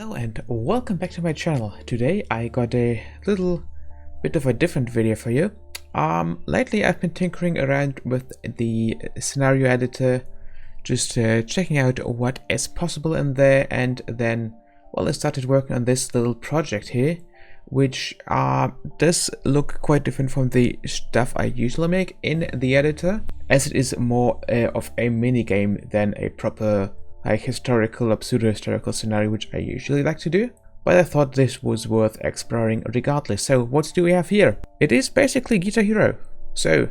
Hello and welcome back to my channel. Today I got a little bit of a different video for you. Lately I've been tinkering around with the scenario editor, just checking out what is possible in there, and then, well, I started working on this little project here, which does look quite different from the stuff I usually make in the editor, as it is more of a mini game than a proper historical or pseudo-historical scenario, which I usually like to do. But I thought this was worth exploring regardless. So what do we have here? It is basically Guitar Hero. So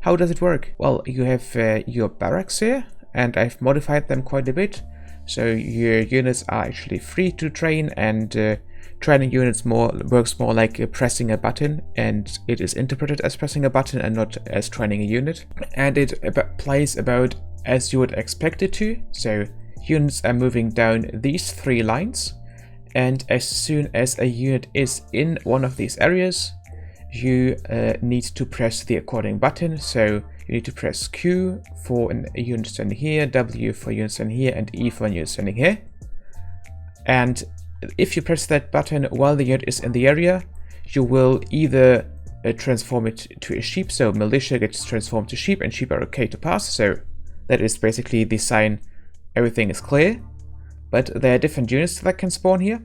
how does it work? Well, you have your barracks here, and I've modified them quite a bit. So your units are actually free to train, and training units works more like pressing a button, and it is interpreted as pressing a button and not as training a unit. And it plays about as you would expect it to. So units are moving down these three lines, and as soon as a unit is in one of these areas, you need to press the according button. So you need to press Q for a unit standing here, W for a unit standing here, and E for a unit standing here. And if you press that button while the unit is in the area, you will either transform it to a sheep, so militia gets transformed to sheep, and sheep are okay to pass. So that is basically the sign everything is clear. But there are different units that can spawn here.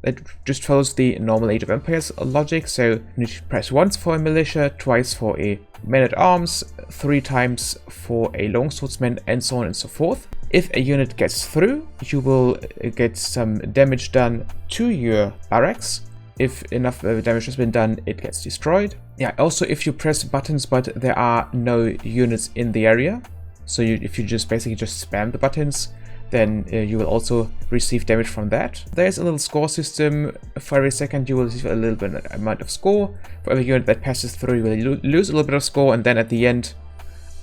It just follows the normal Age of Empires logic. So you need to press once for a militia, twice for a man-at-arms, 3 times for a longswordsman, and so on and so forth. If a unit gets through, you will get some damage done to your barracks. If enough damage has been done, it gets destroyed. Yeah, also if you press buttons but there are no units in the area, so if you just basically spam the buttons, then you will also receive damage from that. There's a little score system. For every second you will receive a little bit amount of score. For every unit that passes through, you will lose a little bit of score, and then at the end,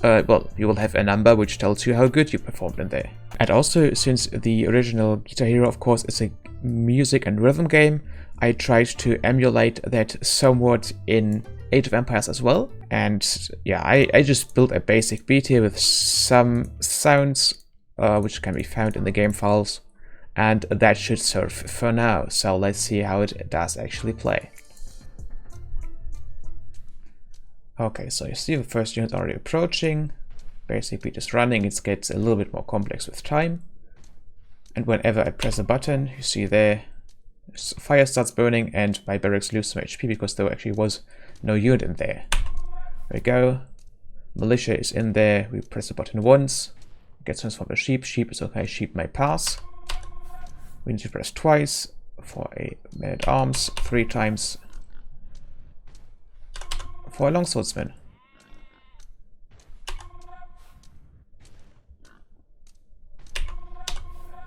well, you will have a number which tells you how good you performed in there. And also, since the original Guitar Hero, of course, is a music and rhythm game, I tried to emulate that somewhat in Age of Empires as well. And yeah, I just built a basic beat here with some sounds which can be found in the game files, and that should serve for now. So let's see how it does actually play. Okay, so you see the first unit already approaching. Basic beat is running. It gets a little bit more complex with time. And whenever I press a button, you see there, fire starts burning, and my barracks lose some HP because there actually was no unit in there. There we go. Militia is in there. We press the button once. Gets transformed to sheep. Sheep is okay. Sheep may pass. We need to press twice for a man-at-arms, 3 times for a longswordsman.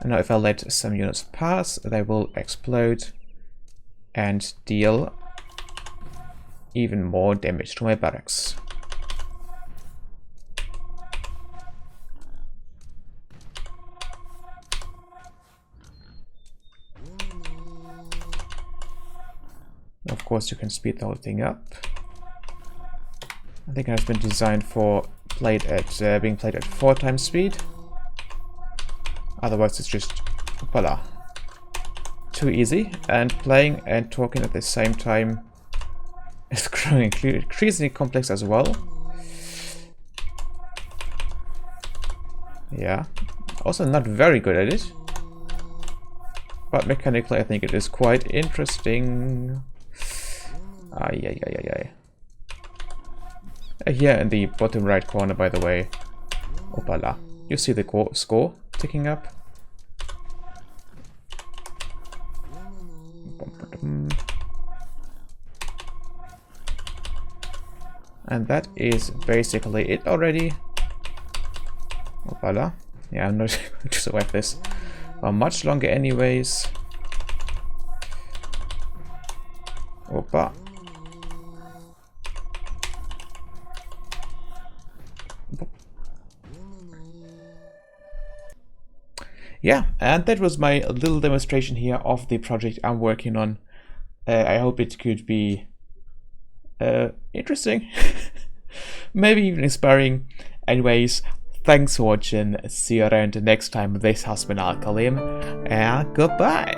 And now if I let some units pass, they will explode and deal even more damage to my barracks. Of course, you can speed the whole thing up. I think it has been designed for being played at 4 times speed. Otherwise, it's just voila, too easy. And playing and talking at the same time is growing increasingly complex as well. Yeah, also not very good at it, but mechanically I think it is quite interesting. Here in the bottom right corner, by the way, opala, you see the score ticking up. And that is basically it already. Opala. Yeah, I'm not going to survive this for much longer anyways. Opa. Yeah, and that was my little demonstration here of the project I'm working on. I hope it could be interesting, maybe even inspiring. Anyways, thanks for watching. See you around next time. This has been Alkalim, and goodbye.